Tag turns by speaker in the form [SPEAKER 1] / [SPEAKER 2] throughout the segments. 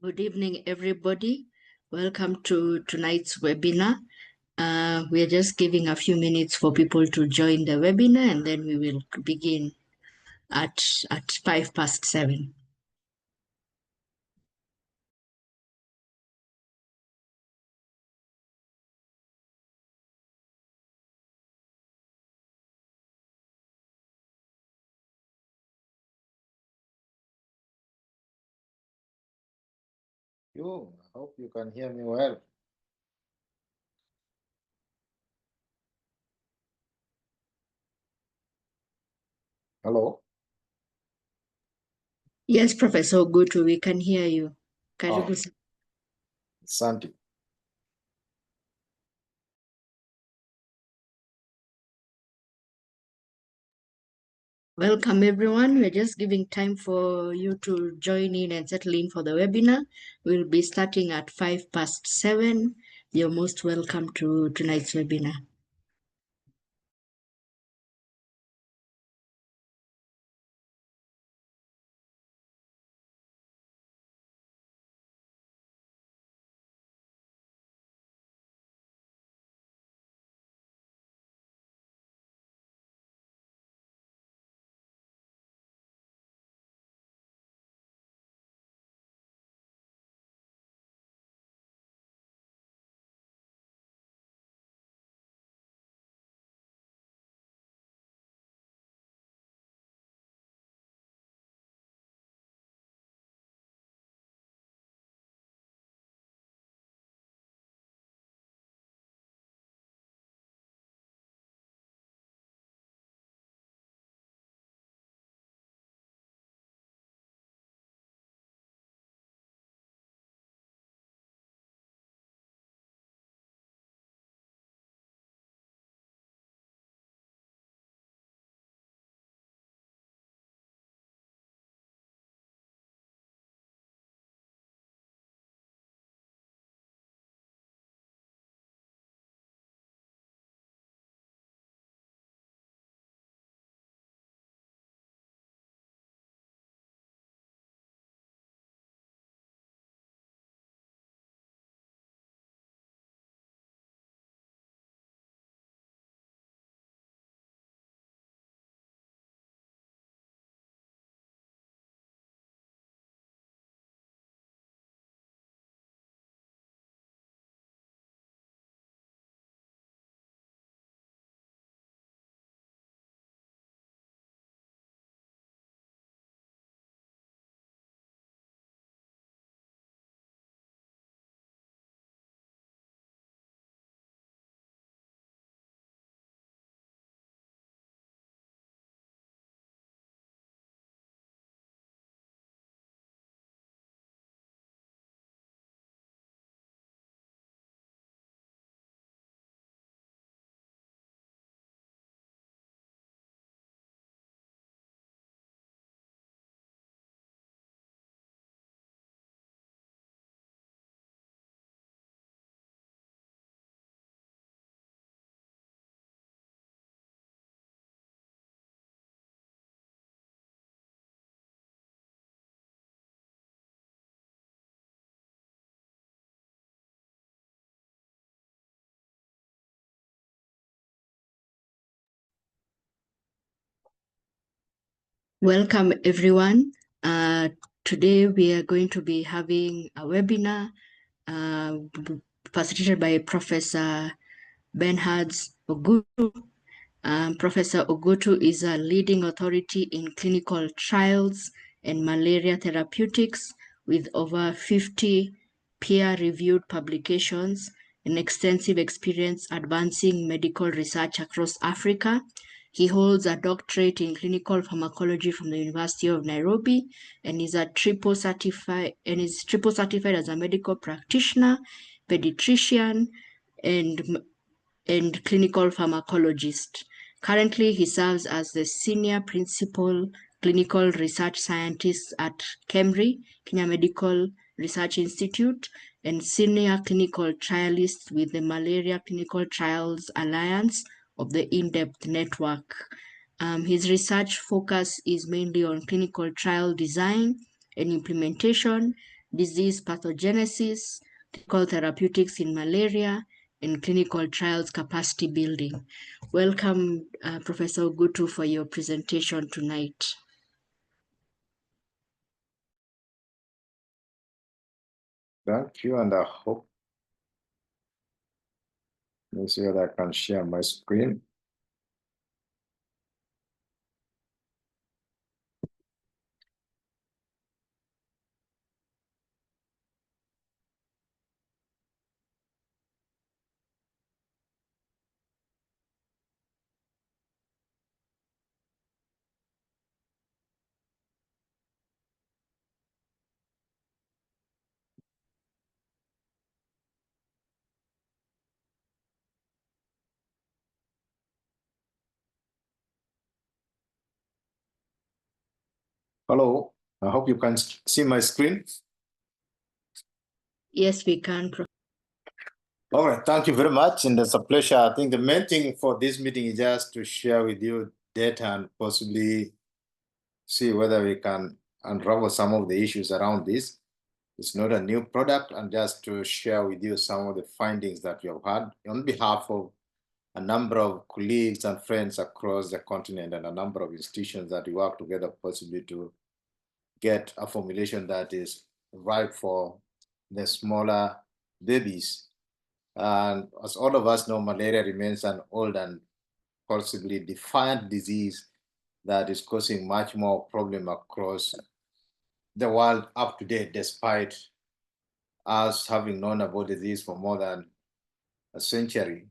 [SPEAKER 1] Good evening, everybody. Welcome to tonight's webinar. We are just giving a few minutes for people to join the webinar, and then we will begin at 7:05.
[SPEAKER 2] I hope you can hear me well. Hello?
[SPEAKER 1] Yes, Professor Ogutu, we can hear you. Karibu.
[SPEAKER 2] Santi.
[SPEAKER 1] Welcome, everyone. We're just giving time for you to join in and settle in for the webinar. We'll be starting at 7:05. You're most welcome to tonight's webinar. Welcome, everyone. Today we are going to be having a webinar facilitated by Professor Bernhard Ogutu. Professor Ogutu is a leading authority in clinical trials and malaria therapeutics with over 50 peer-reviewed publications and extensive experience advancing medical research across Africa. He holds a doctorate in clinical pharmacology from the University of Nairobi and is triple certified as a medical practitioner, pediatrician, and clinical pharmacologist. Currently, he serves as the senior principal clinical research scientist at KEMRI, Kenya Medical Research Institute, and senior clinical trialist with the Malaria Clinical Trials Alliance of the In-Depth Network. His research focus is mainly on clinical trial design and implementation, disease pathogenesis, clinical therapeutics in malaria, and clinical trials capacity building. Welcome, Professor Ogutu, for your presentation tonight.
[SPEAKER 2] Thank you, and I hope, let me see whether I can share my screen. Hello, I hope you can see my screen.
[SPEAKER 1] Yes, we can.
[SPEAKER 2] All right, thank you very much, and it's a pleasure. I think the main thing for this meeting is just to share with you data and possibly see whether we can unravel some of the issues around this. It's not a new product, and just to share with you some of the findings that we have had on behalf of a number of colleagues and friends across the continent and a number of institutions that we work together possibly to get a formulation that is right for the smaller babies. And as all of us know, malaria remains an old and possibly defiant disease that is causing much more problem across the world up to date, despite us having known about the disease for more than a century.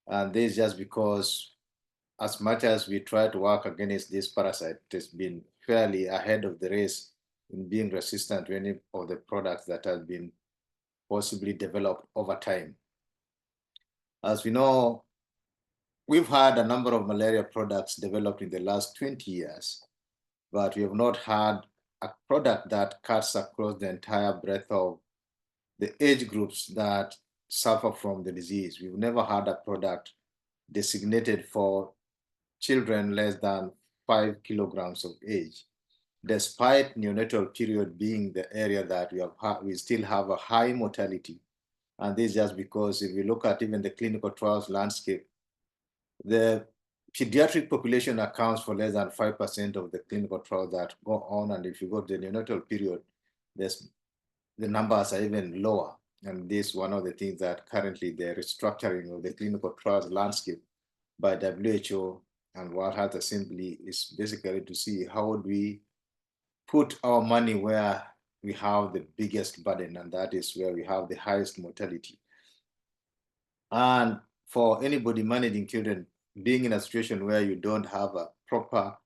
[SPEAKER 2] And this is just because as much as we try to work against this parasite, it has been fairly ahead of the race in being resistant to any of the products that have been possibly developed over time. As we know, we've had a number of malaria products developed in the last 20 years, but we have not had a product that cuts across the entire breadth of the age groups that suffer from the disease. We've never had a product designated for children less than 5 kilograms of age, despite neonatal period being the area that we still have a high mortality. And this is just because if we look at even the clinical trials landscape, the pediatric population accounts for less than 5% of the clinical trials that go on. And if you go to the neonatal period, the numbers are even lower. And this is one of the things that currently the restructuring of the clinical trials landscape by WHO and World Health Assembly is basically to see how would we put our money where we have the biggest burden, and that is where we have the highest mortality. And for anybody managing children, being in a situation where you don't have a proper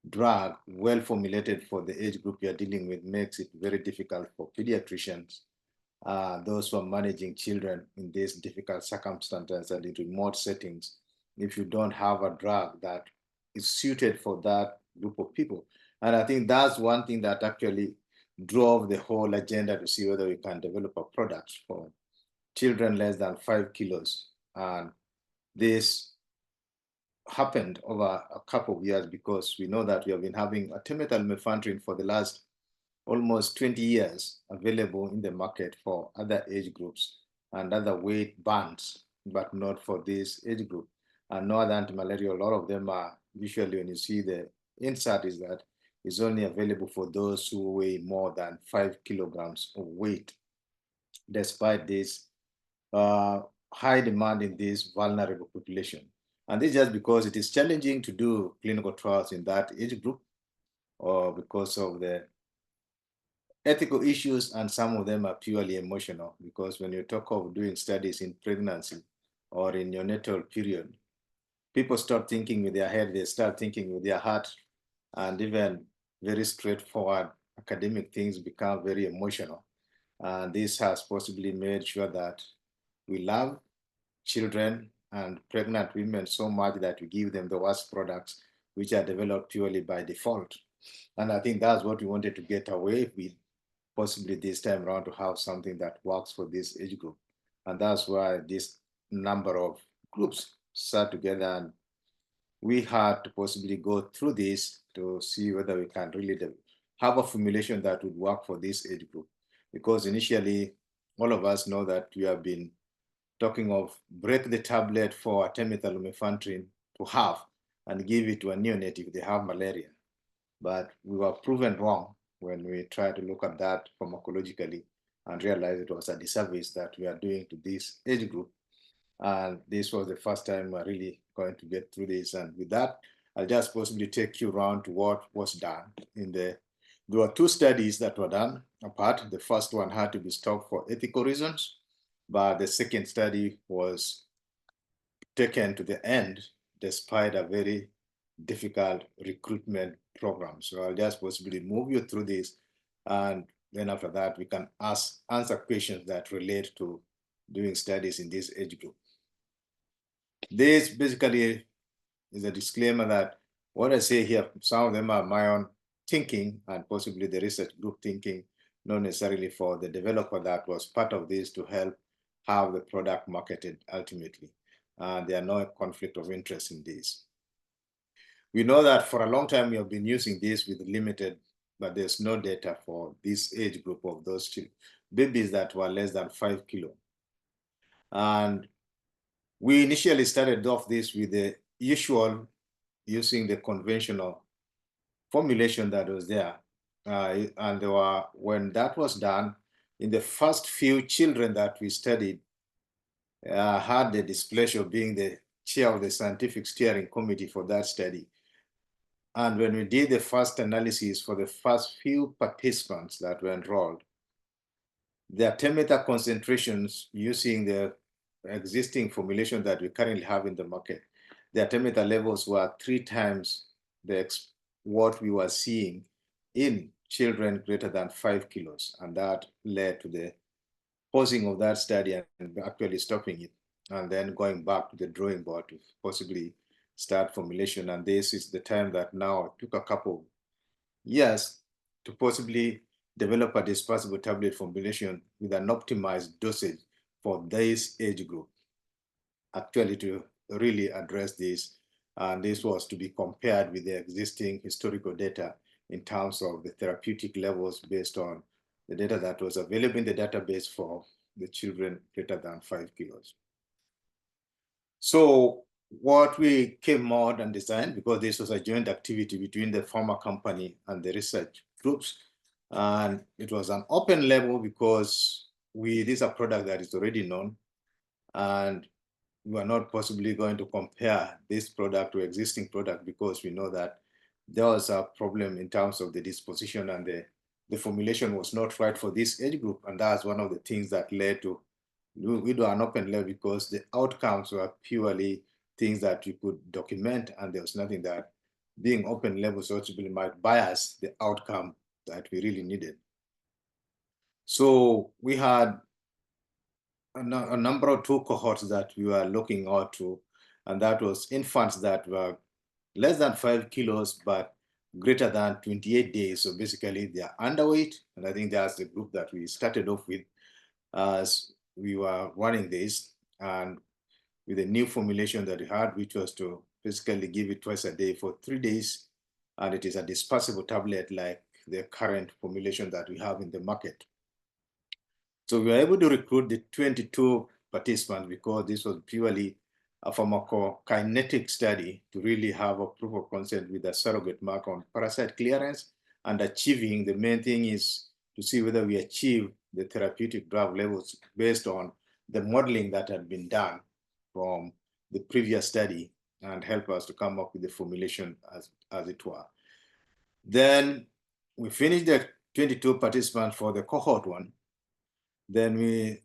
[SPEAKER 2] drug well formulated for the age group you're dealing with makes it very difficult for pediatricians, those who are managing children in these difficult circumstances and in remote settings, if you don't have a drug that is suited for that group of people. And I think that's one thing that actually drove the whole agenda to see whether we can develop a product for children less than 5 kilos. And this happened over a couple of years because we know that we have been having artemether-lumefantrine for the last almost 20 years available in the market for other age groups and other weight bands, but not for this age group. And no other anti-malaria, a lot of them are usually, when you see the insert, is that it's only available for those who weigh more than 5 kilograms of weight, despite this high demand in this vulnerable population. And this is just because it is challenging to do clinical trials in that age group, or because of the ethical issues, and some of them are purely emotional, because when you talk of doing studies in pregnancy or in neonatal period, people start thinking with their head, they start thinking with their heart, and even very straightforward academic things become very emotional. And this has possibly made sure that we love children and pregnant women so much that we give them the worst products, which are developed purely by default. And I think that's what we wanted to get away with, possibly this time around, to have something that works for this age group. And that's why this number of groups sat together, and we had to possibly go through this to see whether we can really have a formulation that would work for this age group. because initially all of us know that we have been talking of break the tablet for artemether-lumefantrine to half and give it to a neonate if they have malaria. But we were proven wrong when we tried to look at that pharmacologically and realized it was a disservice that we are doing to this age group. And this was the first time we're really going to get through this. And with that, I'll just possibly take you around to what was done there were two studies that were done apart. The first one had to be stopped for ethical reasons, but the second study was taken to the end despite a very difficult recruitment program. So I'll just possibly move you through this, and then after that, we can answer questions that relate to doing studies in this age group. This basically is a disclaimer that what I say here, some of them are my own thinking and possibly the research group thinking, not necessarily for the developer that was part of this to help have the product marketed ultimately. There are no conflict of interest in this. We know that for a long time we have been using this with limited, but there's no data for this age group of those babies that were less than 5 kilos. And we initially started off this with the usual, using the conventional formulation that was there. And there were, when that was done, in the first few children that we studied, had the displeasure of being the chair of the scientific steering committee for that study. And when we did the first analysis for the first few participants that were enrolled, the artemether concentrations using the existing formulation that we currently have in the market, the artemether levels were 3 times what we were seeing in children greater than 5 kilos. And that led to the pausing of that study and actually stopping it, and then going back to the drawing board to possibly start formulation. And this is the time that now took a couple years to possibly develop a dispersible tablet formulation with an optimized dosage for this age group, actually to really address this. And this was to be compared with the existing historical data in terms of the therapeutic levels based on the data that was available in the database for the children greater than 5 kilos. So what we came out and designed, because this was a joint activity between the pharma company and the research groups, and it was an open label because this is a product that is already known, and we are not possibly going to compare this product to existing product because we know that there was a problem in terms of the disposition and the formulation was not right for this age group. And that's one of the things that led to we do an open label, because the outcomes were purely things that you could document, and there was nothing that being open label possibly might bias the outcome that we really needed. So we had a number of 2 cohorts that we were looking out to, and that was infants that were less than 5 kilos but greater than 28 days. So basically they are underweight, and I think that's the group that we started off with as we were running this, and with a new formulation that we had, which was to basically give it twice a day for 3 days, and it is a dispersible tablet like the current formulation that we have in the market. So we were able to recruit the 22 participants because this was purely a pharmacokinetic study to really have a proof of concept with a surrogate mark on parasite clearance and achieving. The main thing is to see whether we achieve the therapeutic drug levels based on the modeling that had been done from the previous study and help us to come up with the formulation as it were. Then we finished the 22 participants for the cohort 1. Then we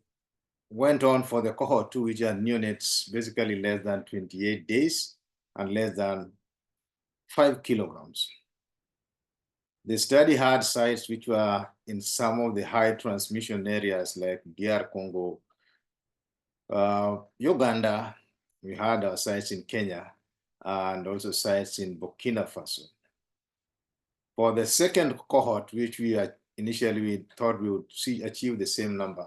[SPEAKER 2] went on for the cohort 2, which are neonates basically less than 28 days and less than 5 kilograms. The study had sites which were in some of the high transmission areas like DR Congo, Uganda. We had sites in Kenya and also sites in Burkina Faso. For the second cohort, which we initially thought we would achieve the same number,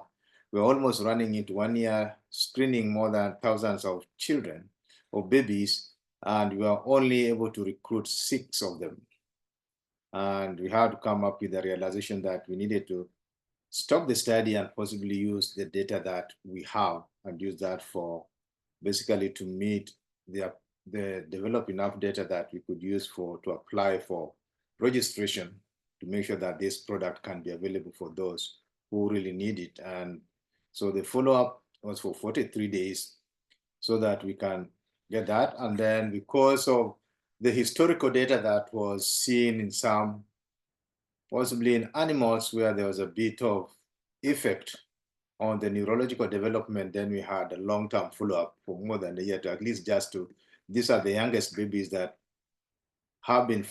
[SPEAKER 2] we're almost running into 1 year screening more than thousands of children or babies, and we were only able to recruit 6 of them. And we had to come up with the realization that we needed to stop the study and possibly use the data that we have and use that for basically to meet the develop enough data that we could use to apply for registration to make sure that this product can be available for those who really need it. And so the follow-up was for 43 days so that we can get that. And then because of the historical data that was seen in some, possibly in animals where there was a bit of effect on the neurological development, then we had a long-term follow-up for more than a year to at least just to, these are the youngest babies that have been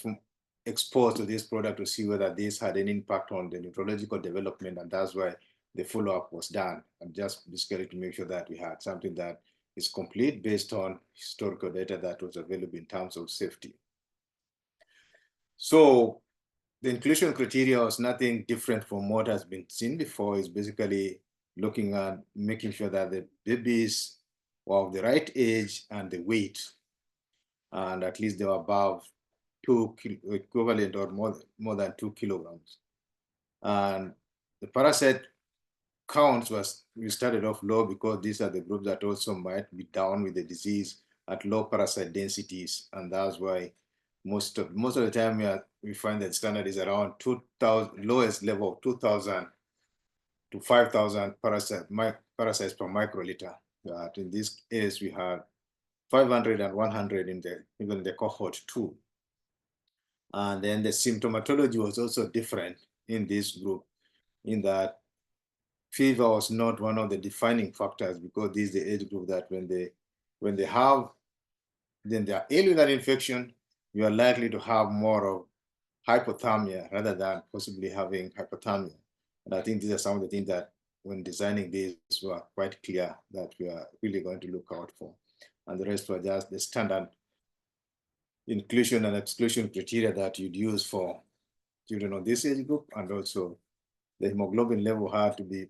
[SPEAKER 2] exposed to this product to see whether this had any impact on the neurological development, and that's why the follow-up was done, and just basically to make sure that we had something that is complete based on historical data that was available in terms of safety. So the inclusion criteria was nothing different from what has been seen before. It's basically looking at making sure that the babies were of the right age and the weight, and at least they were above equivalent or more than 2 kilograms. And the parasite counts we started off low because these are the groups that also might be down with the disease at low parasite densities, and that's why most of the time we find that standard is around 2,000, lowest level of 2,000 to 5,000 parasites per microliter. But in this case, we had 500 and 100 in even the cohort 2. And then the symptomatology was also different in this group, in that fever was not one of the defining factors, because this is the age group that when they have then their alveolar infection, you are likely to have more of hypothermia rather than possibly having hypothermia. And I think these are some of the things that when designing this were quite clear that we are really going to look out for. And the rest were just the standard inclusion and exclusion criteria that you'd use for children of this age group. And also the hemoglobin level had to be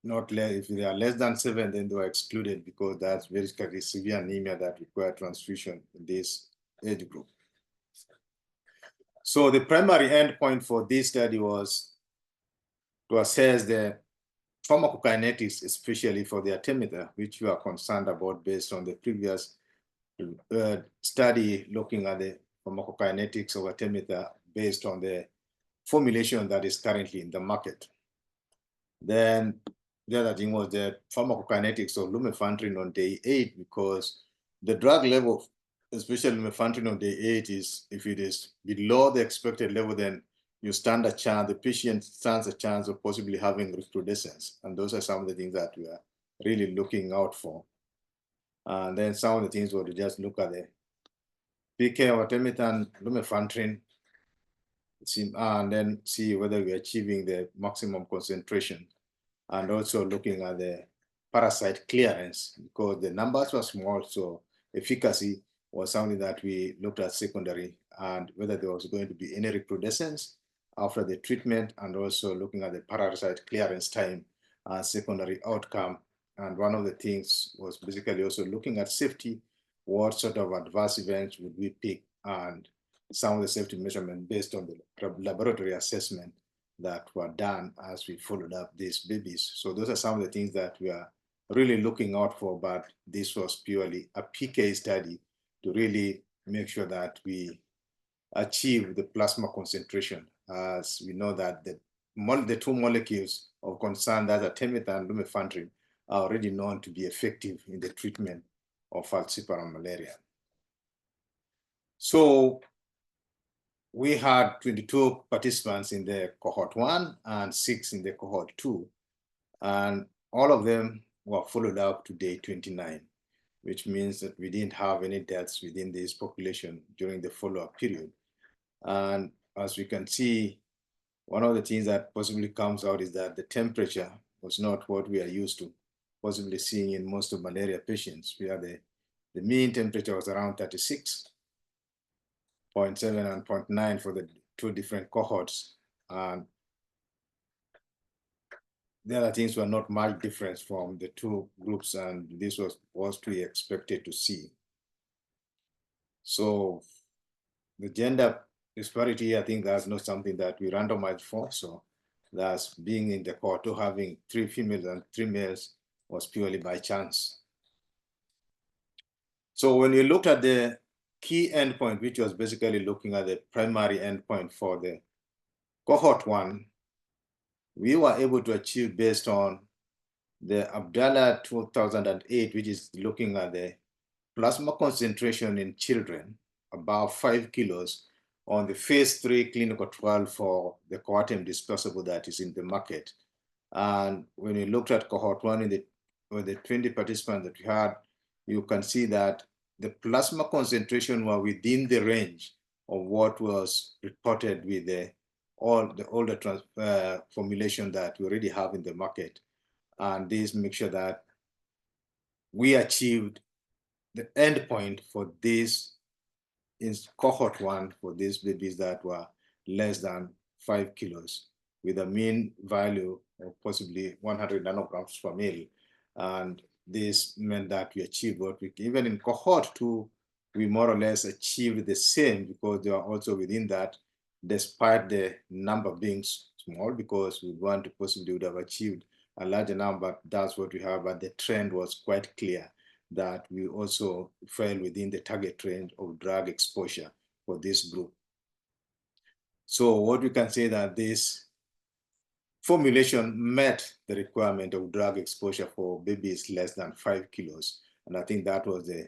[SPEAKER 2] not less, if they are less than 7, then they were excluded because that's very severe anemia that require transfusion in this age group. So the primary endpoint for this study was to assess the pharmacokinetics, especially for the artemether, which we are concerned about based on the previous study looking at the pharmacokinetics of artemether based on the formulation that is currently in the market. Then the other thing was the pharmacokinetics of lumefantrine on day 8, because the drug level, especially lumefantrine on day 8, is if it is below the expected level, then you stand a chance, the patient stands a chance of possibly having recrudescence. And those are some of the things that we are really looking out for. And then some of the things were to just look at the PK of artemether and lumefantrine, and then see whether we're achieving the maximum concentration. And also looking at the parasite clearance, because the numbers were small, so efficacy was something that we looked at secondary, and whether there was going to be any recrudescence after the treatment, and also looking at the parasite clearance time as secondary outcome. And one of the things was basically also looking at safety, what sort of adverse events would we pick, and some of the safety measurement based on the laboratory assessment that were done as we followed up these babies. So those are some of the things that we are really looking out for, but this was purely a PK study to really make sure that we achieve the plasma concentration, as we know that the two molecules of concern, that are artemether and lumefantrine, are already known to be effective in the treatment of falciparum malaria. So we had 22 participants in the cohort 1 and 6 in the cohort 2, and all of them were followed up to day 29, which means that we didn't have any deaths within this population during the follow-up period. And as we can see, one of the things that possibly comes out is that the temperature was not what we are used to possibly seeing in most of malaria patients. We had the mean temperature was around 36. 0.7 and 0.9 for the two different cohorts. And the other things were not much difference from the two groups, and this was what we expected to see. So the gender disparity, I think that's not something that we randomized for. So thus being in the cohort 2 having 3 females and 3 males was purely by chance. So when you looked at the key endpoint, which was basically looking at the primary endpoint for the cohort 1, we were able to achieve based on the Abdallah 2008, which is looking at the plasma concentration in children, about 5 kilos, on the phase 3 clinical trial for the Coartem dispersible that is in the market. And when we looked at cohort 1 with the 20 participants that we had, you can see that the plasma concentration were within the range of what was reported with the older formulation that we already have in the market. And this makes sure that we achieved the endpoint for this in cohort 1 for these babies that were less than 5 kilos with a mean value of possibly 100 nanograms per mil. And this meant that we achieved what we, even in cohort 2, we more or less achieved the same because they are also within that, despite the number being small, because we want to possibly would have achieved a larger number. That's what we have, but the trend was quite clear that we also fell within the target range of drug exposure for this group. So what we can say that this formulation met the requirement of drug exposure for babies less than 5 kilos. And I think that was the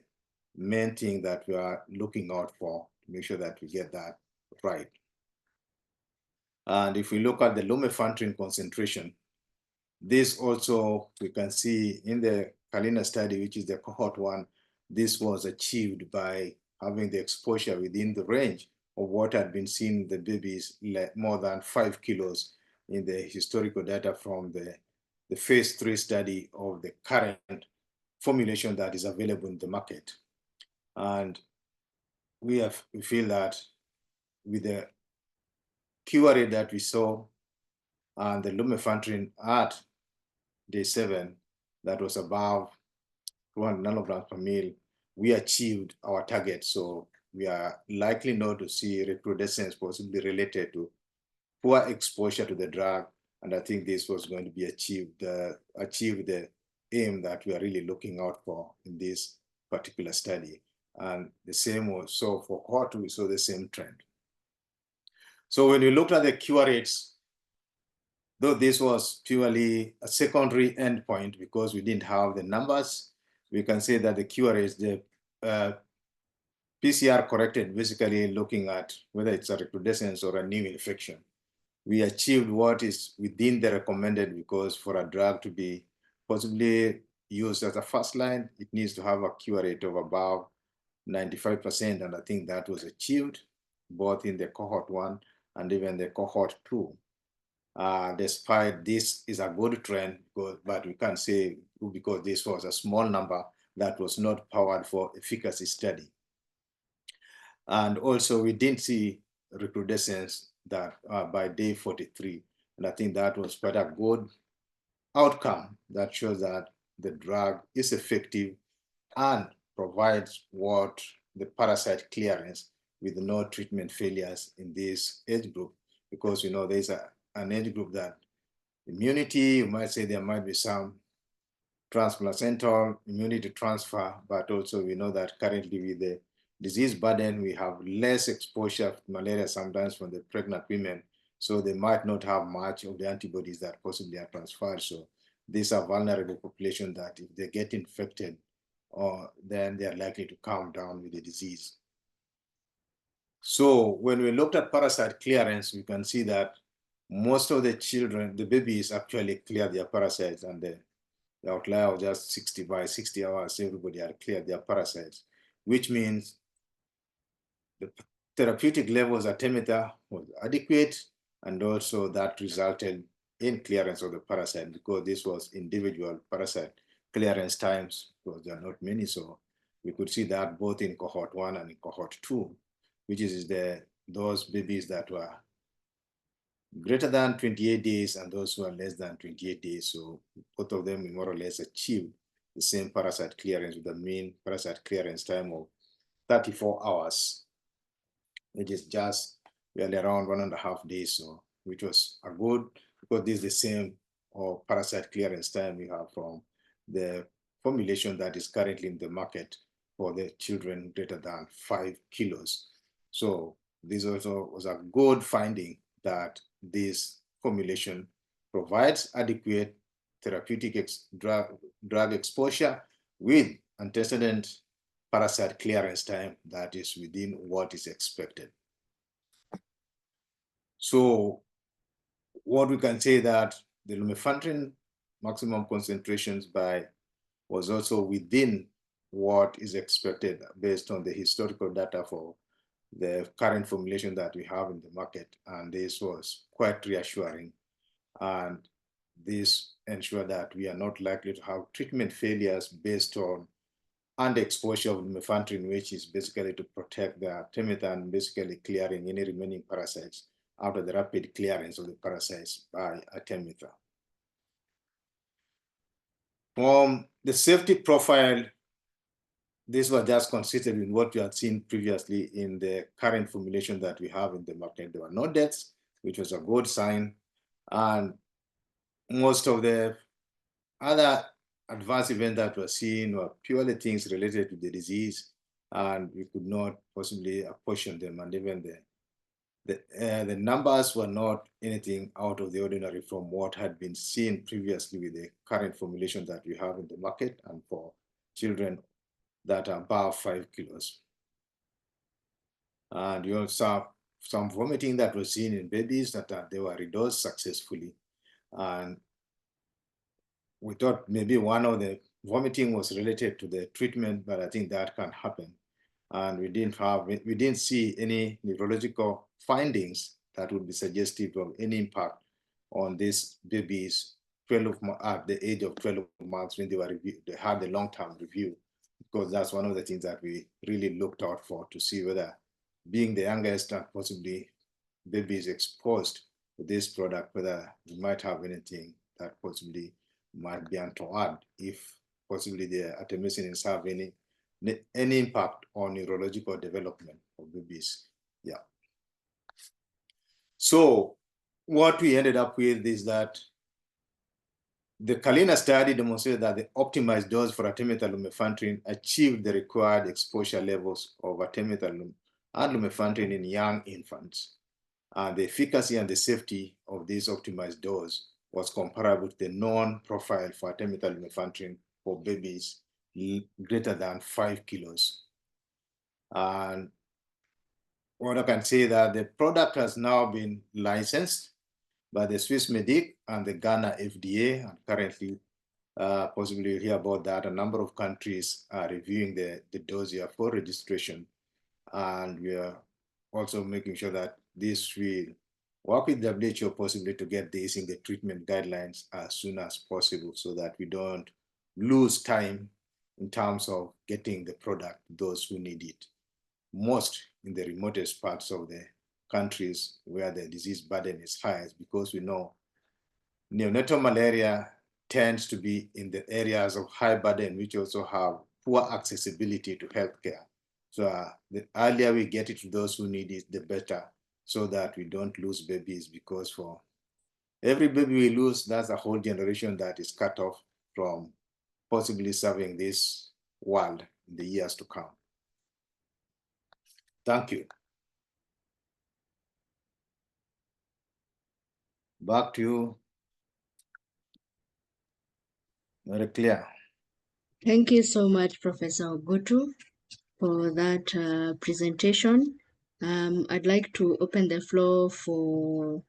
[SPEAKER 2] main thing that we are looking out for to make sure that we get that right. And if we look at the lumefantrine concentration, this also we can see in the Kalina study, which is the cohort 1, this was achieved by having the exposure within the range of what had been seen in the babies more than 5 kilos in the historical data from the phase 3 study of the current formulation that is available in the market. And we feel that with the cure rate that we saw and the lumefantrine at day 7, that was above 200 nanograms per mil, we achieved our target. So we are likely not to see recrudescence possibly related to poor exposure to the drug. And I think this was going to be achieve the aim that we are really looking out for in this particular study. And the same was so for cohort 2, we saw the same trend. So when you looked at the cure rates, though this was purely a secondary endpoint because we didn't have the numbers, we can say that the cure rates, the PCR corrected, basically looking at whether it's a recrudescence or a new infection. We achieved what is within the recommended, because for a drug to be possibly used as a first line, it needs to have a cure rate of about 95%. And I think that was achieved both in the cohort 1 and even the cohort 2. Despite this is a good trend, but we can't say because this was a small number that was not powered for efficacy study. And also we didn't see recrudescence that by day 43. And I think that was quite a good outcome that shows that the drug is effective and provides what the parasite clearance with no treatment failures in this age group, because you know there's an age group that immunity, you might say there might be some transplacental immunity transfer, but also we know that currently with the disease burden, we have less exposure to malaria sometimes from the pregnant women, so they might not have much of the antibodies that possibly are transferred. So these are vulnerable population that if they get infected, then they are likely to calm down with the disease. So when we looked at parasite clearance, we can see that most of the children, the babies actually clear their parasites, and the outlier of just 60 by 60 hours, everybody had cleared their parasites, which means the therapeutic levels at Temeter was adequate, and also that resulted in clearance of the parasite, because this was individual parasite clearance times, because there are not many. So we could see that both in cohort 1 and in cohort 2, which is those babies that were greater than 28 days and those who are less than 28 days. So both of them more or less achieved the same parasite clearance with a mean parasite clearance time of 34 hours, which is just really around 1.5 days, so which was a good because this is the same or parasite clearance time we have from the formulation that is currently in the market for the children greater than 5 kilos. So this also was a good finding that this formulation provides adequate therapeutic drug exposure with antecedent parasite clearance time that is within what is expected. So what we can say that the lumefantrine maximum concentrations was also within what is expected based on the historical data for the current formulation that we have in the market. And this was quite reassuring. And this ensured that we are not likely to have treatment failures based on underexposure of lumefantrine, which is basically to protect the artemether and basically clearing any remaining parasites after the rapid clearance of the parasites by artemether. From the safety profile, this was just consistent with what we had seen previously in the current formulation that we have in the market. There were no deaths, which was a good sign. And most of the other adverse events that were seen were purely things related to the disease, and we could not possibly apportion them. And even the numbers were not anything out of the ordinary from what had been seen previously with the current formulation that we have in the market and for children that are above 5 kilos. And you also have some vomiting that was seen in babies that they were redosed successfully. And we thought maybe one of the vomiting was related to the treatment, but I think that can happen. And we didn't see any neurological findings that would be suggestive of any impact on these babies at the age of 12 months when they had the long-term review, because that's one of the things that we really looked out for to see whether being the youngest and possibly babies exposed to this product, whether we might have anything that possibly might be untoward if possibly the artemisinin have any impact on neurological development of babies. Yeah. So what we ended up with is that the Kalina study demonstrated that the optimized dose for artemether lumefantrine achieved the required exposure levels of artemether and lumefantrine in young infants. And the efficacy and the safety of this optimized dose was comparable to the known profile for artemether lumefantrine for babies greater than 5 kilos. And what I can say that the product has now been licensed by the Swiss Medic and the Ghana FDA, and currently, possibly you'll hear about that. A number of countries are reviewing the dossier for registration, and we are also making sure that this will work with WHO possibly to get this in the treatment guidelines as soon as possible so that we don't lose time in terms of getting the product to those who need it. Most in the remotest parts of the countries where the disease burden is highest, because we know neonatal malaria tends to be in the areas of high burden, which also have poor accessibility to healthcare. So the earlier we get it to those who need it, the better, so that we don't lose babies, because for every baby we lose, that's a whole generation that is cut off from possibly serving this world in the years to come. Thank you. Back to you, very clear.
[SPEAKER 1] Thank you so much, Professor Ogutu, for that presentation. I'd like to open the floor for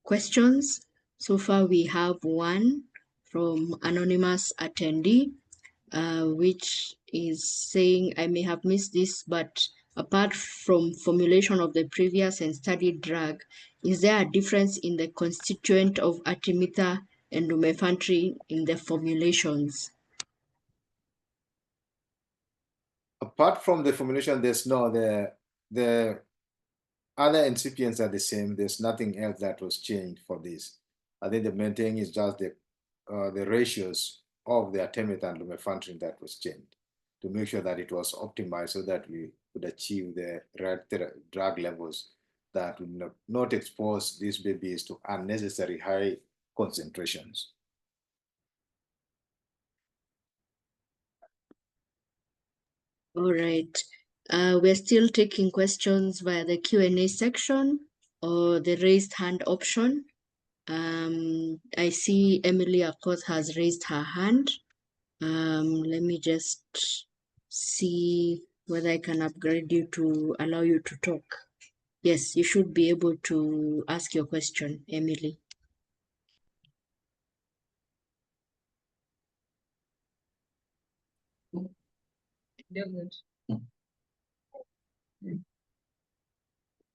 [SPEAKER 1] questions. So far, we have one from anonymous attendee, which is saying, I may have missed this, but apart from formulation of the previous and studied drug, is there a difference in the constituent of artemether and lumefantrine in the formulations?
[SPEAKER 2] Apart from the formulation, there's no, the other excipients are the same. There's nothing else that was changed for this. I think the main thing is just the ratios of the artemether and lumefantrine that was changed to make sure that it was optimized so that we could achieve the right drug levels that will not expose these babies to unnecessary high concentrations.
[SPEAKER 1] All right. We're still taking questions via the Q&A section or the raised hand option. I see Emily Akoth has raised her hand. Let me just see whether I can upgrade you to allow you to talk. Yes, you should be able to ask your question, Emily.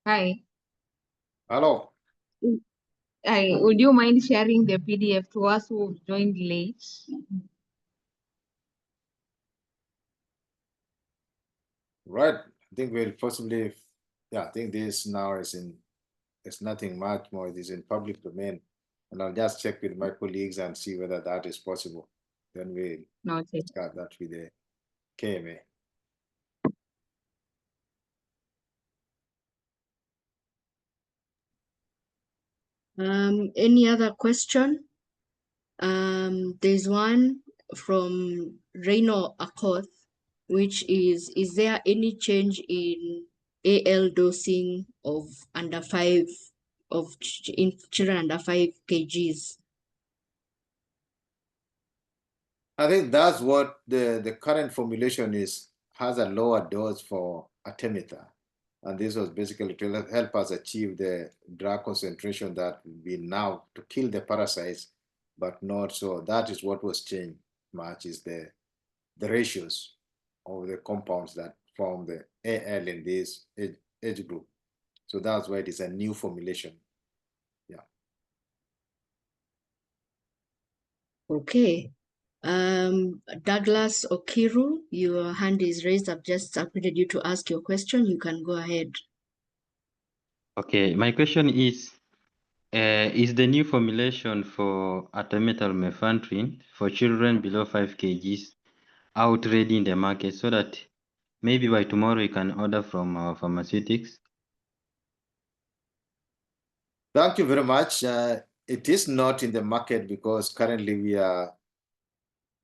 [SPEAKER 3] Hi.
[SPEAKER 2] Hello.
[SPEAKER 3] Hi. Would you mind sharing the PDF to us who joined late?
[SPEAKER 2] Right. I think we'll possibly, yeah, I think this now is it's nothing much more. It is in public domain. And I'll just check with my colleagues and see whether that is possible. Then we'll
[SPEAKER 3] Noted.
[SPEAKER 2] discuss that with the KMA.
[SPEAKER 1] Any other question? There's one from Reino Akoth, which is there any change in AL dosing of under 5 in children under 5 kgs?
[SPEAKER 2] I think that's what the current formulation has a lower dose for artemether. And this was basically to help us achieve the drug concentration that we now to kill the parasites, but not so. That is what was changed much is the ratios of the compounds that form the AL in this age group. So that's why it is a new formulation. Yeah.
[SPEAKER 1] Okay. Douglas Okiru, your hand is raised. I've just upgraded you to ask your question. You can go ahead.
[SPEAKER 4] Okay, my question is the new formulation for artemether for children below 5 kgs out ready in the market so that maybe by tomorrow you can order from our pharmaceutics?
[SPEAKER 2] Thank you very much. It is not in the market because currently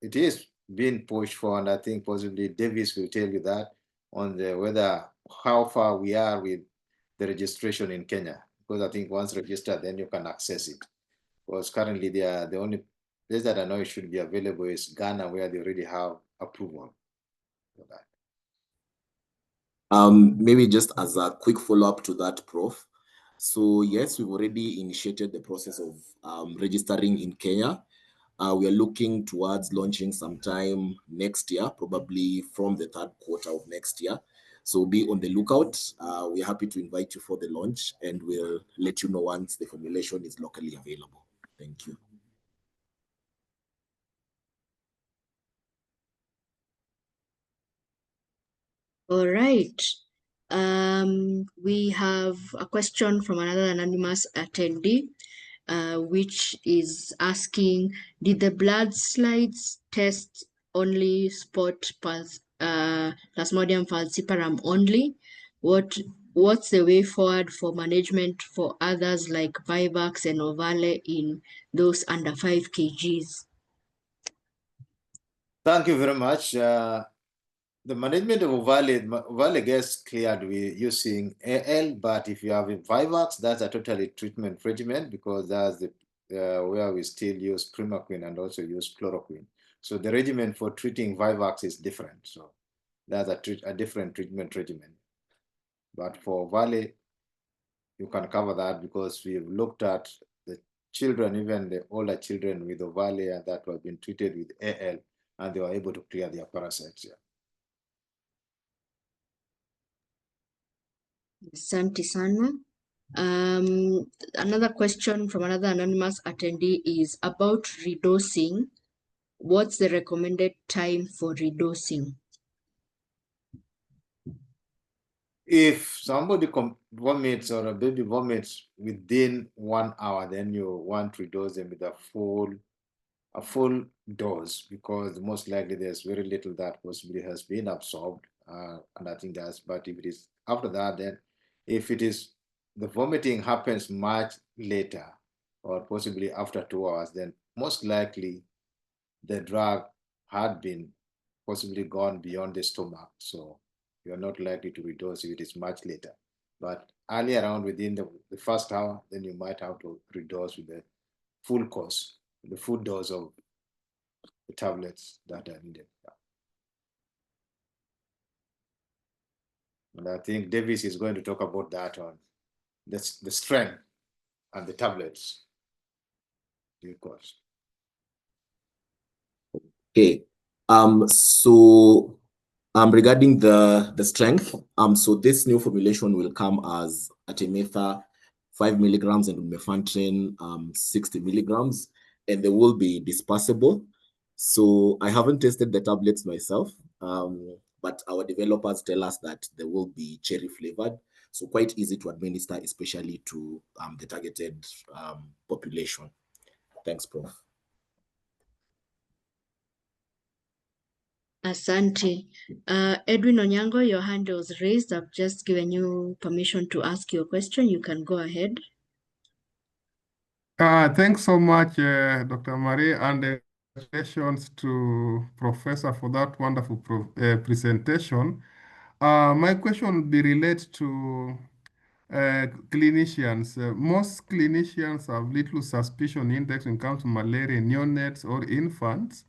[SPEAKER 2] it is being pushed for, and I think possibly Davis will tell you that on how far we are with the registration in Kenya. Because I think once registered, then you can access it. Because currently the only place that I know it should be available is Ghana, where they already have approval for that.
[SPEAKER 5] Maybe just as a quick follow-up to that, Prof. So yes, we've already initiated the process of registering in Kenya. We are looking towards launching sometime next year, probably from the 3rd quarter of next year. So be on the lookout. We're happy to invite you for the launch, and we'll let you know once the formulation is locally available. Thank you.
[SPEAKER 1] All right. We have a question from another anonymous attendee, which is asking, did the blood slides test only spot Plasmodium falciparum only? What's the way forward for management for others like Vivax and Ovale in those under 5 kgs?
[SPEAKER 2] Thank you very much. The management of Ovale gets cleared with using AL, but if you have a Vivax, that's a totally treatment regimen because that's where we still use primaquine and also use chloroquine. So the regimen for treating Vivax is different. So that's a different treatment regimen. But for Ovale, you can cover that because we've looked at the children, even the older children with Ovale that have been treated with AL, and they were able to clear their parasites. Yeah.
[SPEAKER 1] Asante sana. Another question from another anonymous attendee is about redosing. What's the recommended time for redosing?
[SPEAKER 2] If somebody vomits or a baby vomits within 1 hour, then you want to redose them with a full dose because most likely there's very little that possibly has been absorbed. And I think but if it is after that, then if it is the vomiting happens much later or possibly after 2 hours, then most likely the drug had been possibly gone beyond the stomach. So you're not likely to redose if it is much later. But early around within the first hour, then you might have to redose with the full course, the full dose of the tablets that are needed. And I think Davis is going to talk about that on the strength and the tablets. Of course.
[SPEAKER 5] Okay. Regarding the strength, so this new formulation will come as artemether 5 milligrams and lumefantrine 60 milligrams, and they will be dispersible. So I haven't tested the tablets myself, but our developers tell us that they will be cherry flavored, so quite easy to administer, especially to the targeted population. Thanks, Prof.
[SPEAKER 1] Asante. Edwin Onyango, your hand was raised. I've just given you permission to ask your question. You can go ahead.
[SPEAKER 6] Thanks so much, Dr. Marie, and congratulations to Professor for that wonderful presentation. My question would be related to clinicians. Most clinicians have little suspicion index when it comes to malaria in neonates or infants.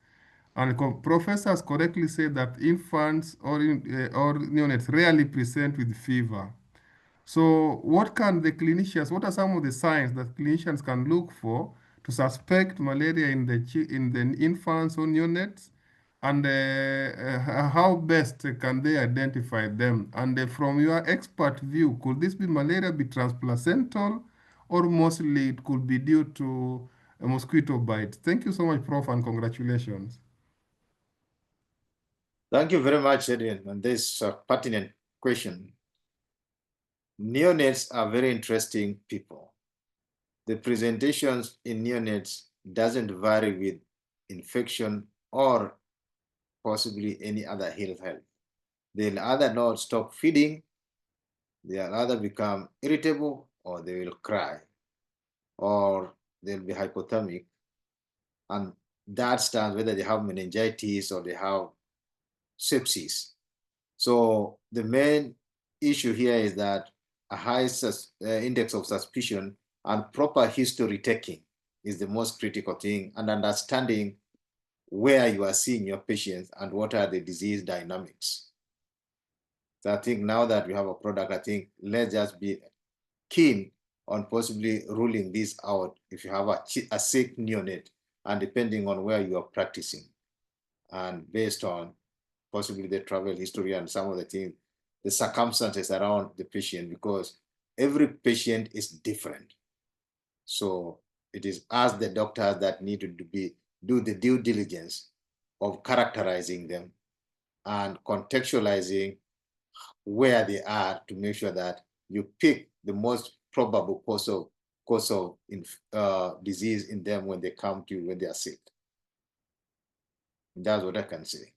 [SPEAKER 6] And professors correctly say that infants or neonates rarely present with fever. So what are some of the signs that clinicians can look for to suspect malaria in the infants or neonates? And how best can they identify them? And from your expert view, could this be malaria be transplacental, or mostly it could be due to a mosquito bite? Thank you so much, Prof, and congratulations.
[SPEAKER 2] Thank you very much, Edwin, on this pertinent question. Neonates are very interesting people. The presentations in neonates doesn't vary with infection or possibly any other ill health. They'll either not stop feeding, they'll either become irritable, or they will cry, or they'll be hypothermic. And that stands whether they have meningitis or they have sepsis. So the main issue here is that a high index of suspicion and proper history taking is the most critical thing, and understanding where you are seeing your patients and what are the disease dynamics. So I think now that we have a product, I think let's just be keen on possibly ruling this out if you have a sick neonate, and depending on where you are practicing, and based on possibly the travel history and some of the things, the circumstances around the patient, because every patient is different. So it is us, the doctors, that need to do the due diligence of characterizing them and contextualizing where they are to make sure that you pick the most probable cause of disease in them when they come to you when they are sick. That's what I can say.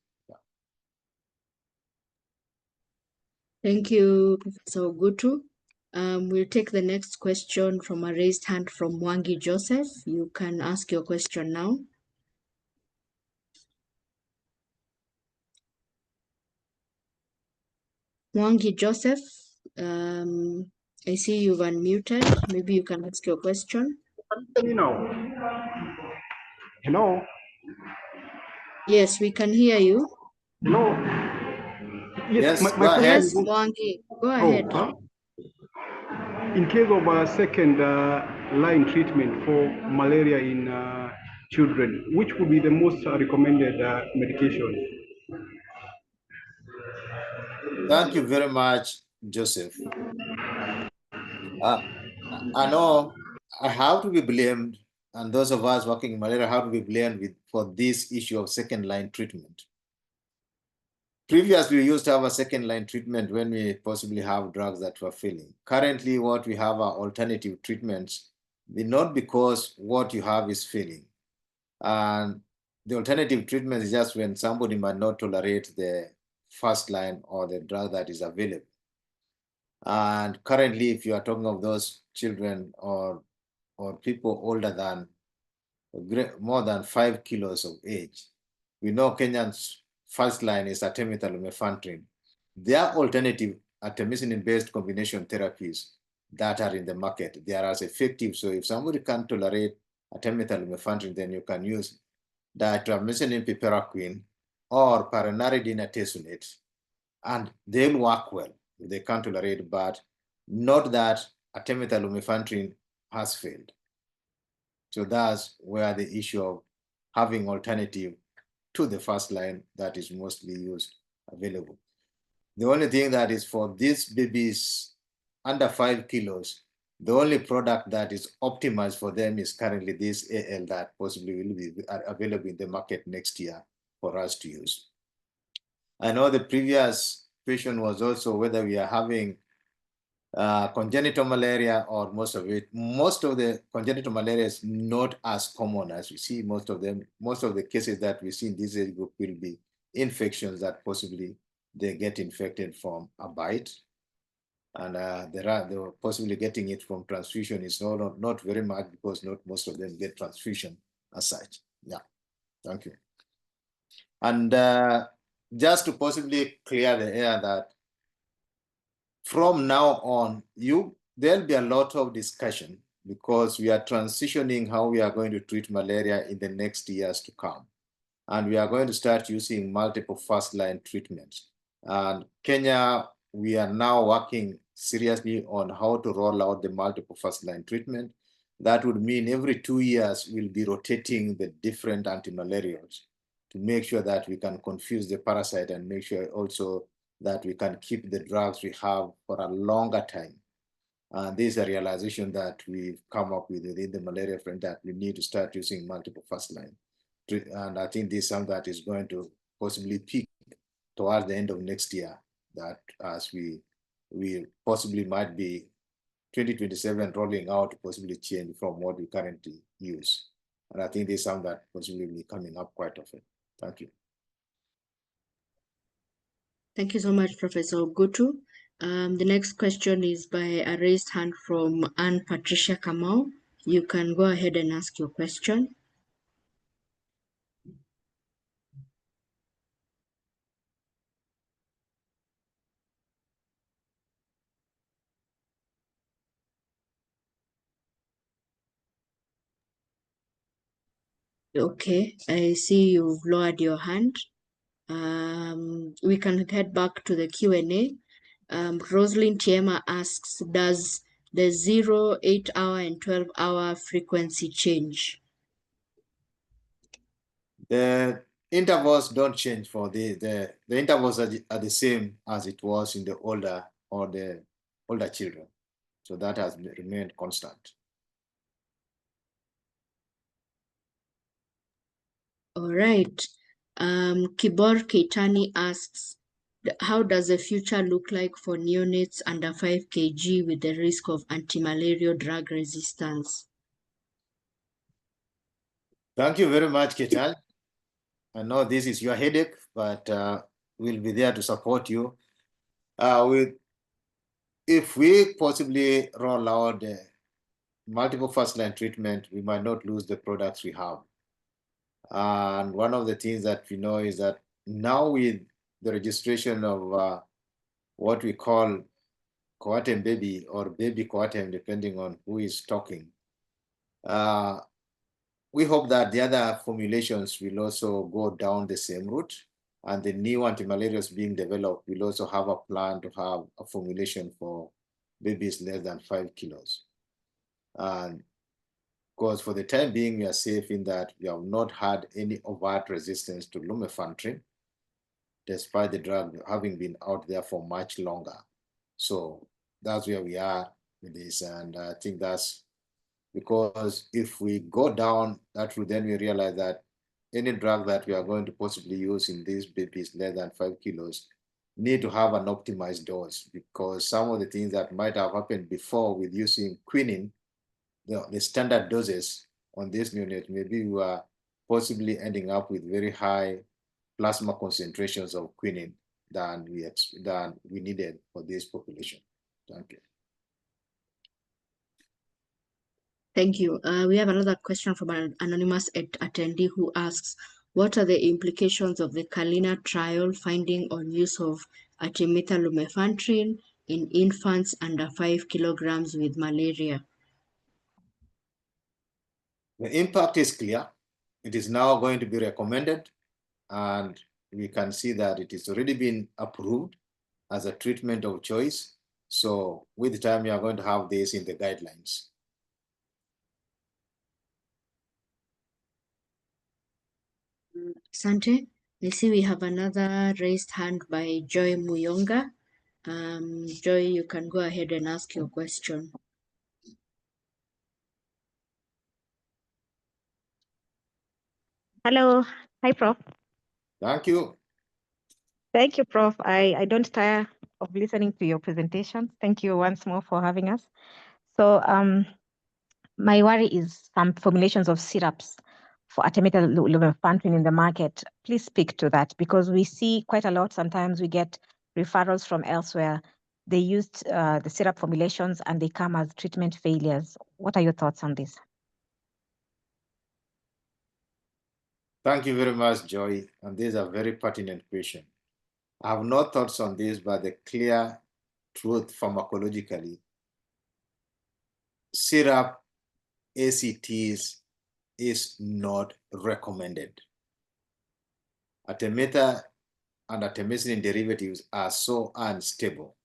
[SPEAKER 1] Thank you, Professor Ogutu. We'll take the next question from a raised hand from Mwangi Joseph. You can ask your question now. Mwangi Joseph, I see you've unmuted. Maybe you can ask your question.
[SPEAKER 7] Hello.
[SPEAKER 1] Yes, we can hear you.
[SPEAKER 7] Hello.
[SPEAKER 2] Yes,
[SPEAKER 7] my
[SPEAKER 2] go ahead.
[SPEAKER 1] Yes, Mwangi, go ahead.
[SPEAKER 7] In case of a second line treatment for malaria in children, which would be the most recommended medication?
[SPEAKER 2] Thank you very much, Joseph. I know I have to be blamed, and those of us working in malaria have to be blamed for this issue of second line treatment. Previously, we used to have a second line treatment when we possibly have drugs that were failing. Currently, what we have are alternative treatments, not because what you have is failing. And the alternative treatment is just when somebody might not tolerate the first line or the drug that is available. And currently, if you are talking of those children or people older than more than 5 kilos of age, we know Kenyan's first line is artemether lumefantrine. There are alternative artemisinin-based combination therapies that are in the market. They are as effective. So if somebody can't tolerate artemether lumefantrine, then you can use diatramycinin piperaquine or pyrenoridine artesunate, and they'll work well if they can't tolerate, but not that artemether lumefantrine has failed. So that's where the issue of having alternative to the first line that is mostly used available. The only thing that is for these babies under 5 kilos, the only product that is optimized for them is currently this AL that possibly will be available in the market next year for us to use. I know the previous question was also whether we are having congenital malaria or most of it. Most of the congenital malaria is not as common as we see. Most of the cases that we see in this age group will be infections that possibly they get infected from a bite. And they're possibly getting it from transfusion is not very much, because not most of them get transfusion as such. Yeah, thank you. And just to possibly clear the air that from now on, there'll be a lot of discussion, because we are transitioning how we are going to treat malaria in the next years to come. And we are going to start using multiple first-line treatments. And Kenya, we are now working seriously on how to roll out the multiple first-line treatment. That would mean every 2 years, we'll be rotating the different antimalarials to make sure that we can confuse the parasite and make sure also that we can keep the drugs we have for a longer time. And this is a realization that we've come up with within the malaria front, that we need to start using multiple first-line. And I think this is something that is going to possibly peak towards the end of next year, that as we possibly might be 2027 rolling out, possibly change from what we currently use. And I think this is something that possibly will be coming up quite often. Thank you.
[SPEAKER 1] Thank you so much, Professor Ogutu. The next question is by a raised hand from Anne Patricia Kamau. You can go ahead and ask your question. Okay, I see you've lowered your hand. We can head back to the Q&A. Rosalind Chiema asks, does the 0, 8-hour and 12-hour frequency change?
[SPEAKER 2] The intervals don't change for the intervals are the same as it was in the older children. So that has remained constant.
[SPEAKER 1] All right. Kibor Keitani asks, how does the future look like for neonates under 5 kg with the risk of antimalarial drug resistance?
[SPEAKER 2] Thank you very much, Ketan. I know this is your headache, but we'll be there to support you. If we possibly roll out the multiple first-line treatment, we might not lose the products we have. And one of the things that we know is that now with the registration of what we call coatem baby or baby coatem, depending on who is talking, we hope that the other formulations will also go down the same route, and the new antimalarials being developed will also have a plan to have a formulation for babies less than 5 kilos. And because for the time being, we are safe in that we have not had any overt resistance to lumefantrine, despite the drug having been out there for much longer. So that's where we are with this. And I think that's because if we go down that route, then we realize that any drug that we are going to possibly use in these babies less than 5 kilos need to have an optimized dose, because some of the things that might have happened before with using quinine, the standard doses on this unit, maybe we are possibly ending up with very high plasma concentrations of quinine than we needed for this population. Thank you.
[SPEAKER 1] Thank you. We have another question from an anonymous attendee who asks, what are the implications of the Kalina trial finding on use of artemether lumefantrine in infants under 5 kilograms with malaria?
[SPEAKER 2] The impact is clear. It is now going to be recommended, and we can see that it has already been approved as a treatment of choice. So with time, we are going to have this in the guidelines.
[SPEAKER 1] Asante. I see we have another raised hand by Joy Muyonga. Joy, you can go ahead and ask your question.
[SPEAKER 8] Hello. Hi, Prof.
[SPEAKER 2] Thank you.
[SPEAKER 8] Thank you, Prof. I don't tire of listening to your presentations. Thank you once more for having us. So my worry is some formulations of syrups for artemether lumefantrine in the market. Please speak to that, because we see quite a lot. Sometimes we get referrals from elsewhere. They used the syrup formulations and they come as treatment failures. What are your thoughts on this?
[SPEAKER 2] Thank you very much, Joy. And this is a very pertinent question. I have no thoughts on this, but the clear truth pharmacologically, syrup ACTs is not recommended. Artemether and artemisinin derivatives are so unstable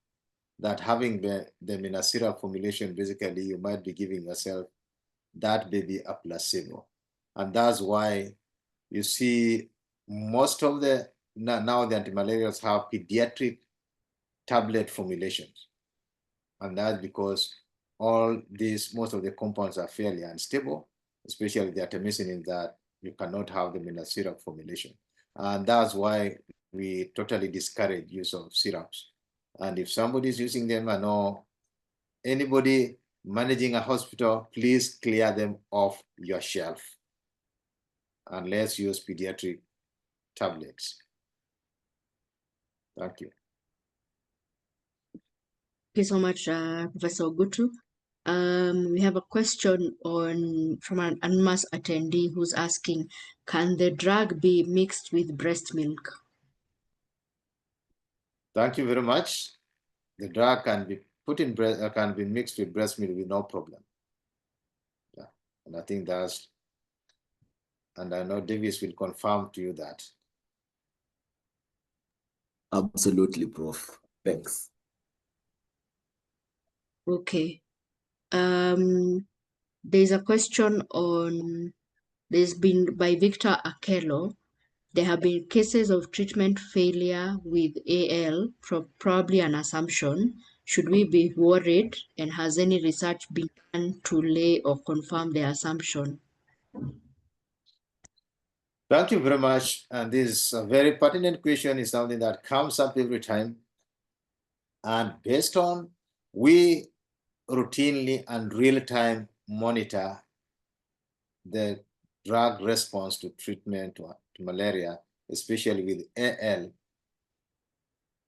[SPEAKER 2] that having them in a syrup formulation, basically you might be giving yourself that baby a placebo. And that's why you see most of the, now the antimalarials have pediatric tablet formulations. And that's because all these, most of the compounds are fairly unstable, especially the artemisinin, that you cannot have them in a syrup formulation. And that's why we totally discourage use of syrups. And if somebody is using them, I know anybody managing a hospital, please clear them off your shelf. And let's use pediatric tablets. Thank you.
[SPEAKER 1] Thank you so much, Professor Ogutu. We have a question from an anonymous attendee who's asking, can the drug be mixed with breast milk?
[SPEAKER 2] Thank you very much. The drug can be put in can be mixed with breast milk with no problem. Yeah, and I think that's, and I know Davis will confirm to you that.
[SPEAKER 5] Absolutely, Prof. Thanks.
[SPEAKER 1] Okay. There's a question there's been by Victor Akello. There have been cases of treatment failure with AL, probably an assumption. Should we be worried? And has any research been done to lay or confirm the assumption?
[SPEAKER 2] Thank you very much. And this is a very pertinent question. Is something that comes up every time. And based on, we routinely and real-time monitor the drug response to treatment to malaria, especially with AL,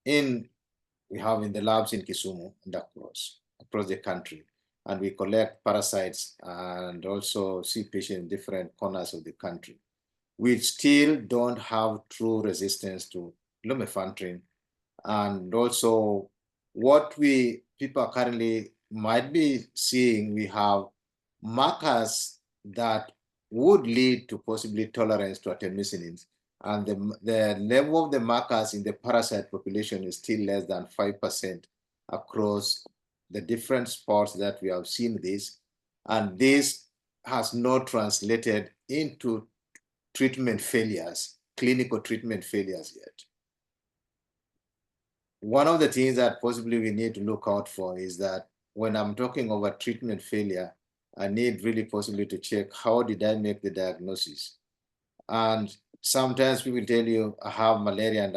[SPEAKER 2] we have in the labs in Kisumu and across the country. And we collect parasites and also see patients in different corners of the country. We still don't have true resistance to lumefantrine. And also what people currently might be seeing, we have markers that would lead to possibly tolerance to artemisinin. And the level of the markers in the parasite population is still less than 5% across the different spots that we have seen this. And this has not translated into treatment failures, clinical treatment failures yet. One of the things that possibly we need to look out for is that when I'm talking about treatment failure, I need really possibly to check, how did I make the diagnosis? And sometimes people tell you, I have malaria and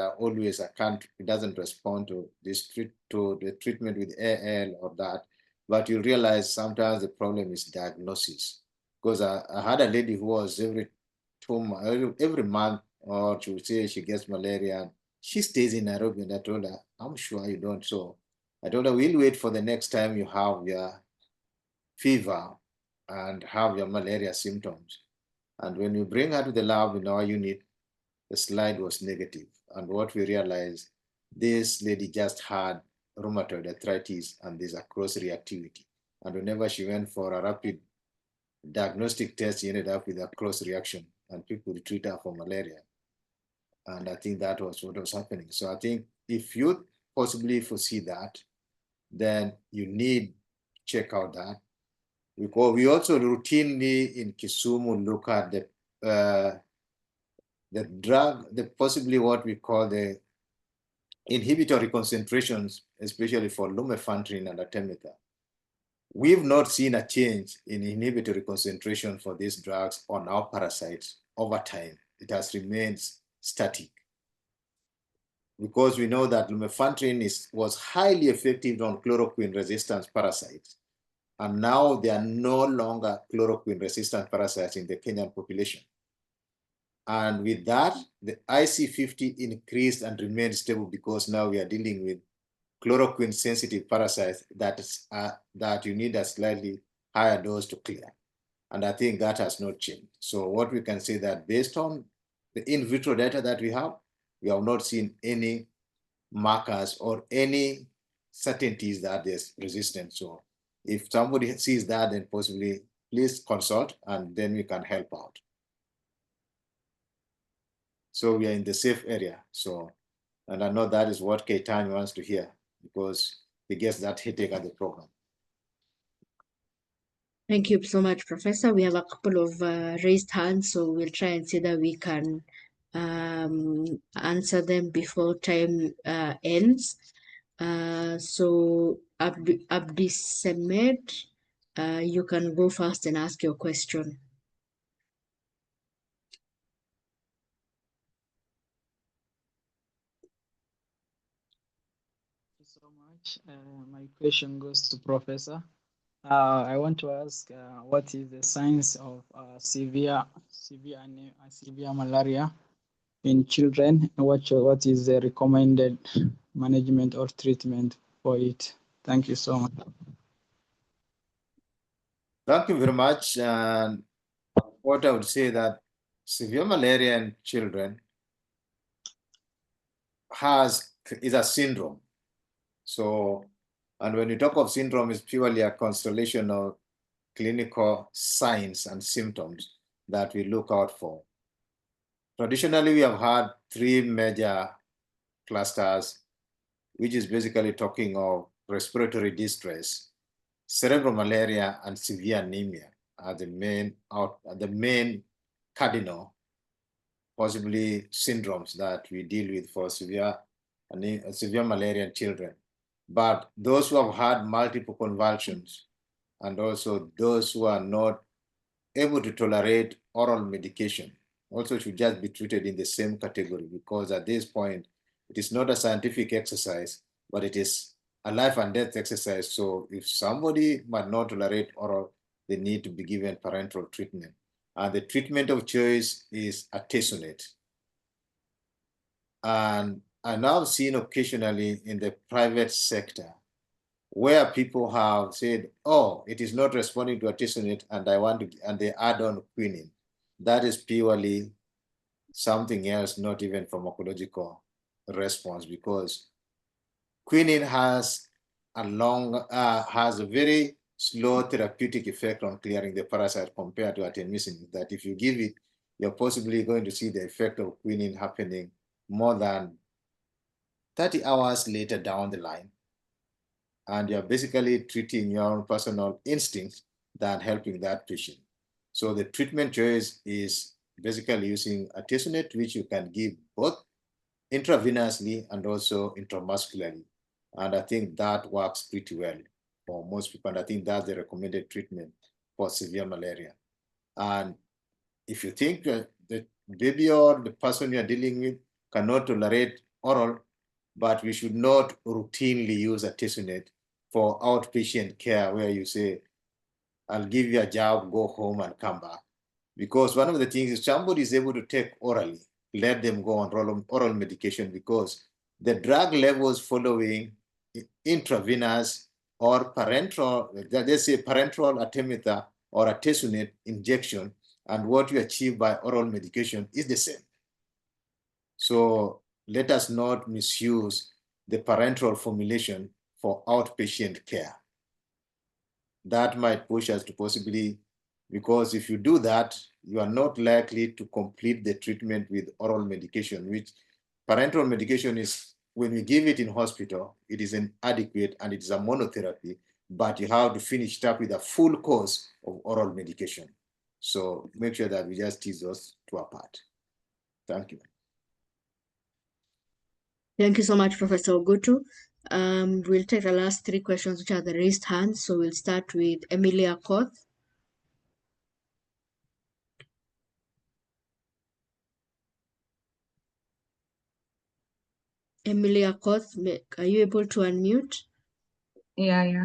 [SPEAKER 2] it doesn't respond to the treatment with AL or that. But you realize sometimes the problem is diagnosis. Because I had a lady who was every month, or she would say she gets malaria. She stays in Nairobi, and I told her, I'm sure you don't. So I told her, we'll wait for the next time you have your fever and have your malaria symptoms. And when we bring her to the lab in our unit, the slide was negative. And what we realized, this lady just had rheumatoid arthritis and there's a cross reactivity. And whenever she went for a rapid diagnostic test, she ended up with a cross reaction and people would treat her for malaria. And I think that was what was happening. So I think if you possibly foresee that, then you need to check out that. Because we also routinely in Kisumu look at the drug, possibly what we call the inhibitory concentrations, especially for lumefantrine and artemether. We've not seen a change in inhibitory concentration for these drugs on our parasites over time. It has remained static. Because we know that lumefantrine was highly effective on chloroquine-resistant parasites. And now there are no longer chloroquine-resistant parasites in the Kenyan population. And with that, the IC50 increased and remained stable because now we are dealing with chloroquine-sensitive parasites that you need a slightly higher dose to clear. And I think that has not changed. So what we can say that based on the in vitro data that we have not seen any markers or any certainties that there's resistance. So if somebody sees that, then possibly please consult and then we can help out. So we are in the safe area. So, and I know that is what Keitany wants to hear because he gets that headache at the program.
[SPEAKER 1] Thank you so much, Professor. We have a couple of raised hands, so we'll try and see that we can answer them before time ends. So Abdi Semed, you can go first and ask your question.
[SPEAKER 9] Thank you so much. My question goes to Professor. I want to ask, what is the signs of severe malaria in children? What is the recommended management or treatment for it? Thank you so much.
[SPEAKER 2] Thank you very much. And what I would say that severe malaria in children is a syndrome. So, and when you talk of syndrome, it's purely a constellation of clinical signs and symptoms that we look out for. Traditionally, we have had three major clusters, which is basically talking of respiratory distress, cerebral malaria, and severe anemia are the main cardinal, possibly syndromes that we deal with for severe malaria in children. But those who have had multiple convulsions and also those who are not able to tolerate oral medication also should just be treated in the same category because at this point, it is not a scientific exercise, but it is a life and death exercise. So if somebody might not tolerate oral, they need to be given parenteral treatment. And the treatment of choice is artesunate. And I now seen occasionally in the private sector where people have said, oh, it is not responding to artesunate and and they add on quinine. That is purely something else, not even pharmacological response, because quinine has a very slow therapeutic effect on clearing the parasite compared to artemisinin, that if you give it, you're possibly going to see the effect of quinine happening more than 30 hours later down the line. And you're basically treating your own personal instincts than helping that patient. So the treatment choice is basically using artesunate, which you can give both intravenously and also intramuscularly. And I think that works pretty well for most people. And I think that's the recommended treatment for severe malaria. And if you think the baby or the person you're dealing with cannot tolerate oral, but we should not routinely use artesunate for outpatient care where you say, I'll give you a jab, go home and come back. Because one of the things is somebody is able to take orally, let them go on oral medication because the drug levels following intravenous or parenteral, let's say parenteral artemether or artesunate injection, and what you achieve by oral medication is the same. So let us not misuse the parenteral formulation for outpatient care. That might push us to possibly, because if you do that, you are not likely to complete the treatment with oral medication, which parenteral medication is, when we give it in hospital, it is inadequate and it is a monotherapy, but you have to finish it up with a full course of oral medication. So make sure that we just tease those two apart. Thank you.
[SPEAKER 1] Thank you so much, Professor Ogutu. We'll take the last three questions, which are the raised hands. So we'll start with Emilia Koth. Emilia Koth, are you able to unmute?
[SPEAKER 3] Yeah.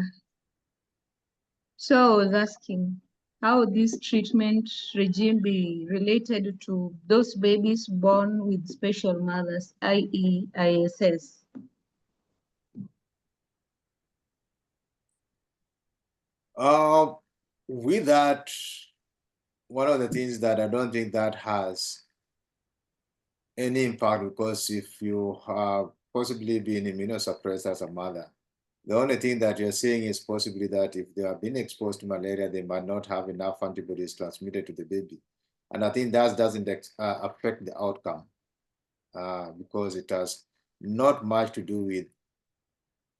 [SPEAKER 3] So I was asking, how would this treatment regime be related to those babies born with special mothers, i.e. ISS?
[SPEAKER 2] With that, one of the things that I don't think that has any impact, because if you have possibly been immunosuppressed as a mother, the only thing that you're saying is possibly that if they have been exposed to malaria, they might not have enough antibodies transmitted to the baby. And I think that doesn't affect the outcome because it has not much to do with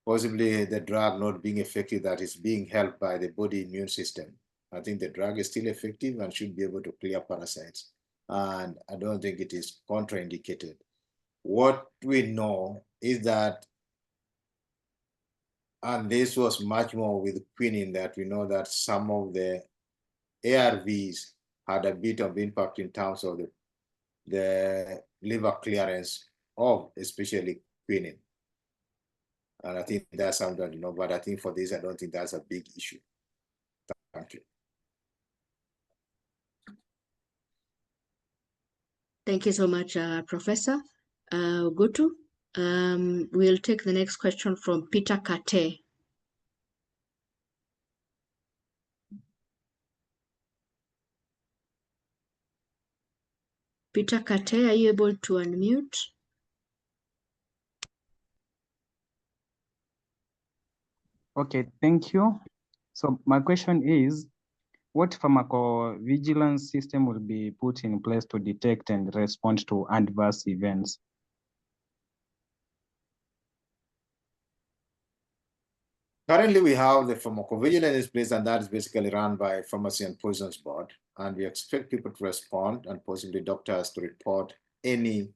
[SPEAKER 2] possibly the drug not being effective, that is being helped by the body immune system. I think the drug is still effective and should be able to clear parasites. And I don't think it is contraindicated. What we know is that, and this was much more with quinine, that we know that some of the ARVs had a bit of impact in terms of the liver clearance of especially quinine. And I think that's something, but I think for this, I don't think that's a big issue. Thank you.
[SPEAKER 1] Thank you so much, Professor Ogutu. We'll take the next question from Peter Kate. Peter Kate, are you able to unmute?
[SPEAKER 10] Okay, thank you. So my question is, what pharmacovigilance system will be put in place to detect and respond to adverse events?
[SPEAKER 2] Currently, we have the pharmacovigilance in place, and that is basically run by Pharmacy and Poisons Board. And we expect people to respond and possibly doctors to report any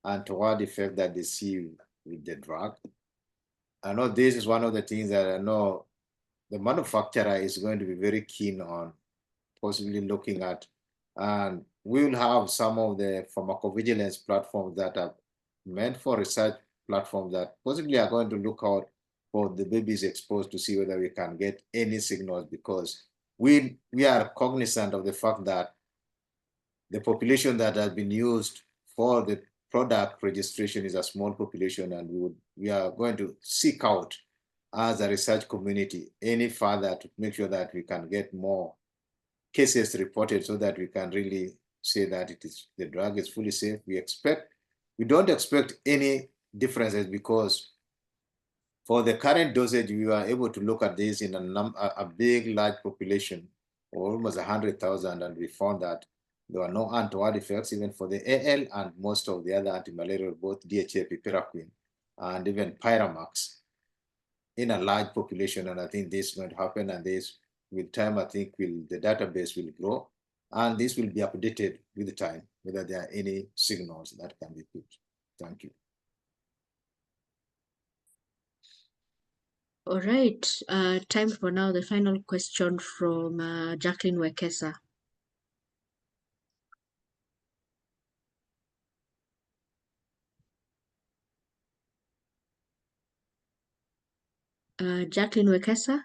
[SPEAKER 2] untoward effect that they see with the drug. I know this is one of the things that I know the manufacturer is going to be very keen on possibly looking at. And we will have some of the pharmacovigilance platforms that are meant for research platforms that possibly are going to look out for the babies exposed to see whether we can get any signals, because we are cognizant of the fact that the population that has been used for the product registration is a small population, and we are going to seek out as a research community any further to make sure that we can get more cases reported so that we can really say that the drug is fully safe. We don't expect any differences, because for the current dosage, we were able to look at this in a big, large population, almost 100,000, and we found that there were no untoward effects even for the AL and most of the other antimalarial, both DHA, piperaquine, and even Pyramax in a large population. And I think this is going to happen, and this, with time, I think the database will grow, and this will be updated with time, whether there are any signals that can be put. Thank you.
[SPEAKER 1] All right, time for now the final question from Jacqueline Wekesa. Jacqueline Wekesa.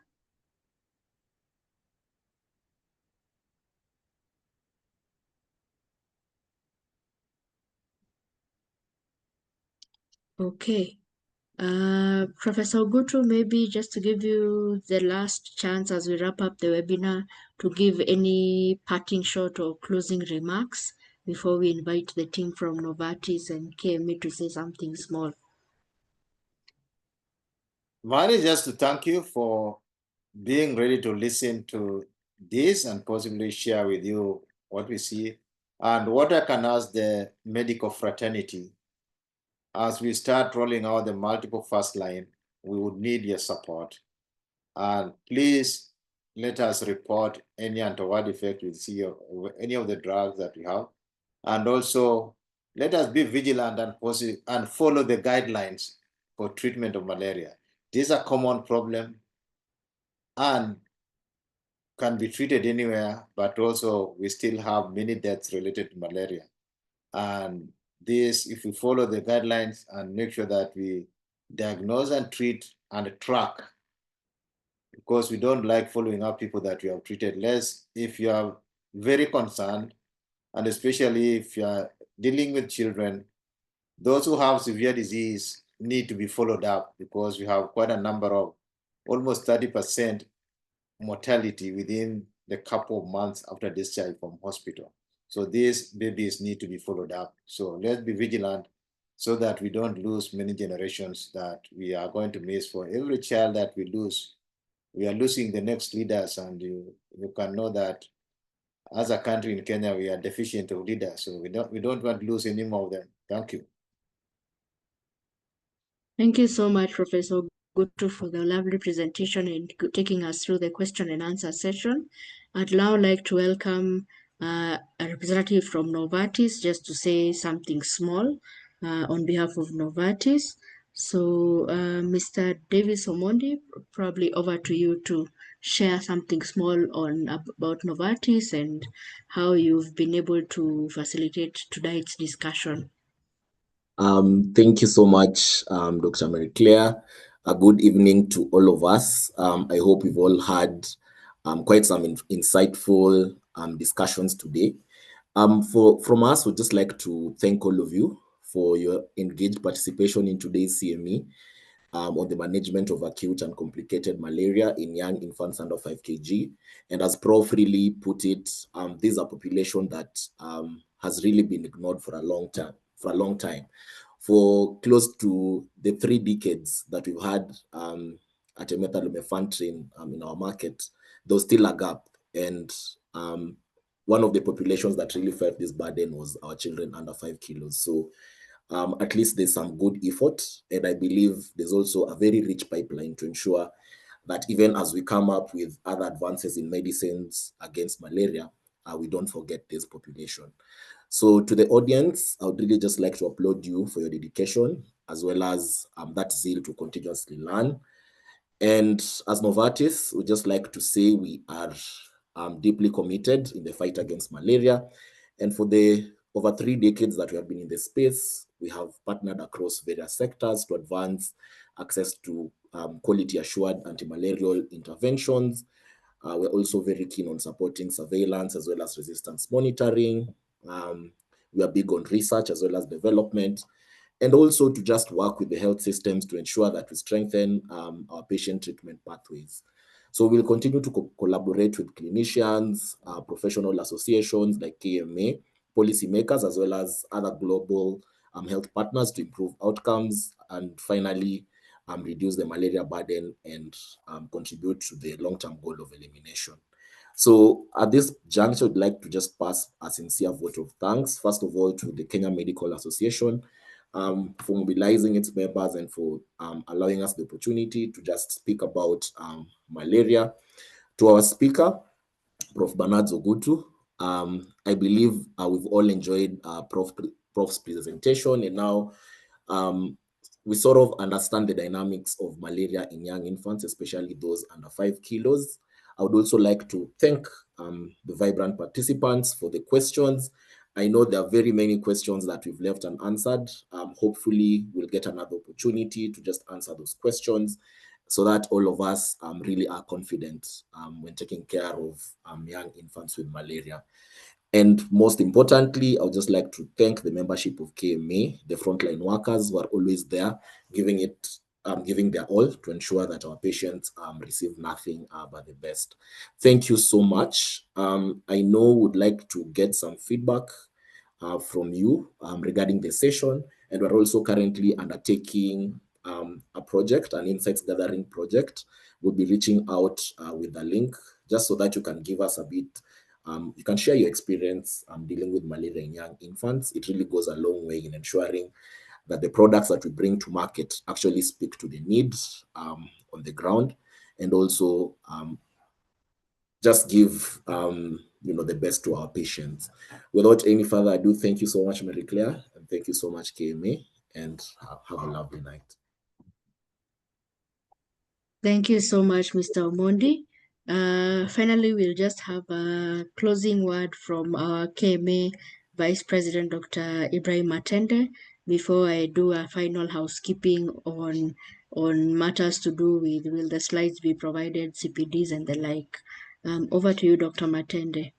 [SPEAKER 1] Okay. Professor Ogutu, maybe just to give you the last chance as we wrap up the webinar to give any parting shot or closing remarks before we invite the team from Novartis and KME to say something small.
[SPEAKER 2] Mine is just to thank you for being ready to listen to this and possibly share with you what we see and what I can ask the medical fraternity. As we start rolling out the multiple first line, we would need your support. And please let us report any untoward effect we see of any of the drugs that we have. And also let us be vigilant and follow the guidelines for treatment of malaria. This is a common problem and can be treated anywhere, but also we still have many deaths related to malaria. And this, if we follow the guidelines and make sure that we diagnose and treat and track, because we don't like following up people that we have treated less. If you are very concerned, and especially if you are dealing with children, those who have severe disease need to be followed up because we have quite a number of almost 30% mortality within the couple of months after discharge from hospital. So these babies need to be followed up. So let's be vigilant so that we don't lose many generations that we are going to miss. For every child that we lose, we are losing the next leaders, and you can know that as a country in Kenya, we are deficient of leaders. So we don't want to lose any more of them. Thank you.
[SPEAKER 1] Thank you so much, Professor Gutu, for the lovely presentation and taking us through the question and answer session. I'd now like to welcome a representative from Novartis just to say something small on behalf of Novartis. So, Mr. Davis Omondi, probably over to you to share something small about Novartis and how you've been able to facilitate tonight's discussion.
[SPEAKER 5] Thank you so much, Dr. Mary Claire. A good evening to all of us. I hope we've all had quite some insightful discussions today. From us, we'd just like to thank all of you for your engaged participation in today's CME on the management of acute and complicated malaria in young infants under 5 kg. And as Prof really put it, this is a population that has really been ignored for a long time. For close to the 3 decades that we've had artemether-lumefantrine in our market, there's still a gap. And one of the populations that really felt this burden was our children under 5 kilos. So at least there's some good effort, and I believe there's also a very rich pipeline to ensure that even as we come up with other advances in medicines against malaria, we don't forget this population. So to the audience, I would really just like to applaud you for your dedication, as well as that zeal to continuously learn. And as Novartis, we'd just like to say we are deeply committed in the fight against malaria. And for the over 3 decades that we have been in the space, we have partnered across various sectors to advance access to quality assured antimalarial interventions. We're also very keen on supporting surveillance as well as resistance monitoring. We are big on research as well as development, and also to just work with the health systems to ensure that we strengthen our patient treatment pathways. So we'll continue to collaborate with clinicians, professional associations like KMA, policymakers, as well as other global health partners to improve outcomes and finally reduce the malaria burden and contribute to the long-term goal of elimination. So at this juncture, I'd like to just pass a sincere vote of thanks, first of all, to the Kenya Medical Association for mobilizing its members and for allowing us the opportunity to just speak about malaria. To our speaker, Prof. Bernard Zogutu, I believe we've all enjoyed Prof's presentation, and now we sort of understand the dynamics of malaria in young infants, especially those under 5 kilos. I would also like to thank the vibrant participants for the questions. I know there are very many questions that we've left unanswered. Hopefully, we'll get another opportunity to just answer those questions so that all of us really are confident when taking care of young infants with malaria. And most importantly, I would just like to thank the membership of KMA, the frontline workers who are always there, giving it giving their all to ensure that our patients receive nothing but the best. Thank you so much. I know would like to get some feedback from you regarding the session, and we're also currently undertaking a project, an insights gathering project. We'll be reaching out with the link just so that you can give us a bit, you can share your experience dealing with malaria in young infants. It really goes a long way in ensuring that the products that we bring to market actually speak to the needs on the ground, and also just give the best to our patients. Without any further ado, thank you so much, Mary Claire, and thank you so much, KMA, and have a lovely night.
[SPEAKER 1] Thank you so much, Mr. Omondi. Finally, we'll just have a closing word from our KMA Vice President, Dr. Ibrahim Matende, before I do a final housekeeping on matters to do with will the slides be provided, CPDs and the like. Over to you, Dr. Matende.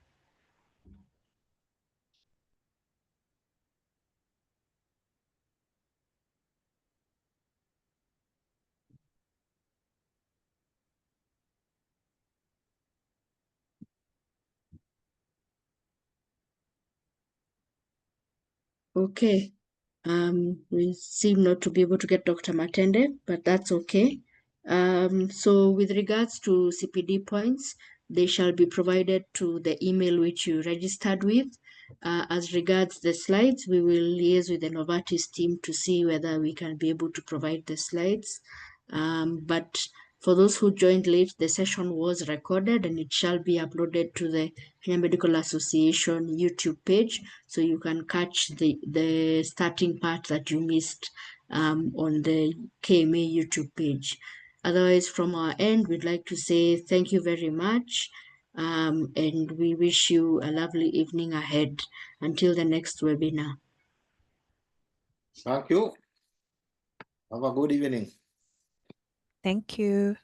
[SPEAKER 1] Okay. We seem not to be able to get Dr. Matende, but that's okay. So with regards to CPD points, they shall be provided to the email which you registered with. As regards the slides, we will liaise with the Novartis team to see whether we can be able to provide the slides. But for those who joined late, the session was recorded and it shall be uploaded to the Kenya Medical Association YouTube page, so you can catch the starting part that you missed on the KMA YouTube page. Otherwise, from our end, we'd like to say thank you very much, and we wish you a lovely evening ahead. Until the next webinar.
[SPEAKER 2] Thank you. Have a good evening.
[SPEAKER 11] Thank you.